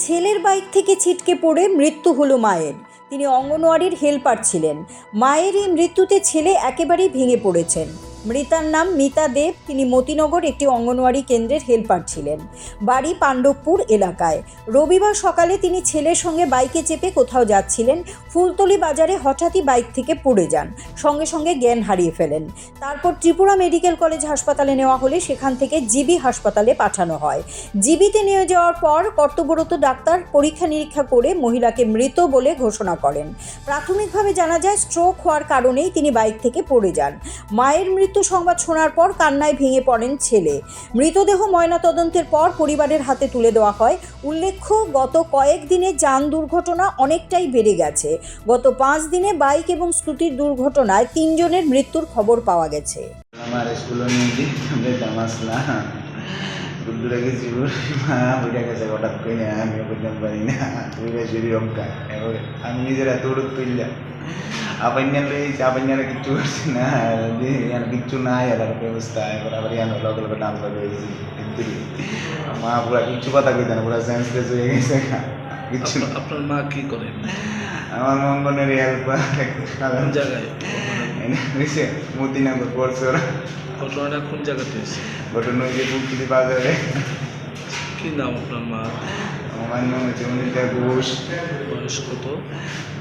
ছেলের বাইক থেকে ছিটকে পড়ে মৃত্যু হলো মায়ের। তিনি অঙ্গনওয়াড়ির হেল্পার ছিলেন। মায়ের এই মৃত্যুতে ছেলে একেবারেই ভেঙে পড়েছেন। মৃতার নাম মিতা দেব। তিনি মতিনগর একটি অঙ্গনওয়াড়ি কেন্দ্রের হেল্পার ছিলেন। বাড়ি পাণ্ডবপুর এলাকায়। রবিবার সকালে তিনি ছেলের সঙ্গে বাইকে চেপে কোথাও যাচ্ছিলেন। ফুলতলি বাজারে হঠাৎই বাইক থেকে পড়ে যান, সঙ্গে সঙ্গে জ্ঞান হারিয়ে ফেলেন। তারপর ত্রিপুরা মেডিকেল কলেজ হাসপাতালে নেওয়া হলে সেখান থেকে জিবি হাসপাতালে পাঠানো হয়। জিবিতে নিয়ে যাওয়ার পর কর্তব্যরত ডাক্তার পরীক্ষা নিরীক্ষা করে মহিলাকে মৃত বলে ঘোষণা করেন। প্রাথমিকভাবে জানা যায় স্ট্রোক হওয়ার কারণেই তিনি বাইক থেকে পড়ে যান। মায়ের মৃত্যু সংবাদ শোনার পর কান্নায় ভেঙে পড়েন ছেলে। মৃতদেহ ময়নাতদন্তের পর পরিবারের হাতে তুলে দেওয়া হয়। উল্লেখ্য, গত কয়েকদিনে যান দুর্ঘটনা অনেকটাই বেড়ে গেছে। গত 5 দিনে বাইক এবং স্কুটির দুর্ঘটনায় 3 জনের মৃত্যুর খবর পাওয়া গেছে। আমার স্কুলে নিয়ে যেতাম আসলাম দূরে গেছি ওইটা গেছে হঠাৎ করে না আমিও করতে পারি না ওইটা শরীর অঙ্কা এবার আমি নিজের এত উড়ুত করলাম আপাইনাল রয়েছে আপাইনারা কিচ্ছু করছে না কিচ্ছু নাই এলাকার ব্যবস্থা এবার আবার ইয়ানো লগে লগে ডান্স রয়েছি কিন্তু মা পুরা কিচ্ছু কথা কইতে না পুরা সেন্সলেস হয়ে গেছে কিচ্ছু। আপনার মা কি করে? আমার মঙ্গনের হেল্পার কোন জায়গায়? মতিনগর পড়ছে ওরা। ঘটনাটা কোন জায়গাতে হয়েছে? ঘটনা হয়েছে ফুলতলি বাজারে। কি নাম আপনার মা? আমার নাম হচ্ছে অনিতা ঘোষ। বয়স কত?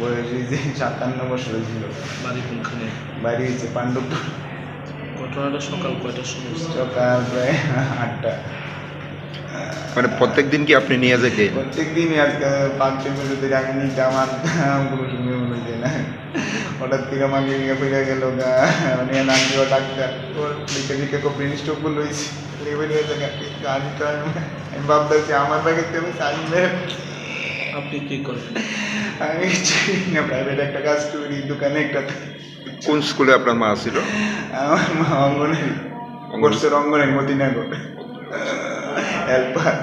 বয়স হয়েছে 57 বছর হয়েছিল। বাড়ি কোনখানে? বাড়ি হয়েছে পাণ্ডবপুর। ঘটনাটা সকাল কয়টার সময়? সকাল প্রায় 8টা। মানে প্রত্যেক দিন কি আপনি নিয়ে যেতে? প্রত্যেক দিনই আজকে 5-6 বছর ধরে আমি নিতে আমার কোনো সময় মনে হচ্ছে না। হঠাৎ থেকে আমাকে নিয়ে ফিরে গেল গা মানে নামছিল ডাক্তার ওর লিখে লিখে ব্রেন স্ট্রোক বলে হয়েছে লেভেল হয়ে থাকে গাড়িটা আমি ভাবতেছি আমার ব্যাগের থেকে সাইলে। আপনি কি করেন? আমি না প্রাইভেট একটা কাজ করি দোকানে একটা। কোন স্কুলে আপনার মা ছিল? আমার মা অঙ্গনের মতিনগর হেল্পার।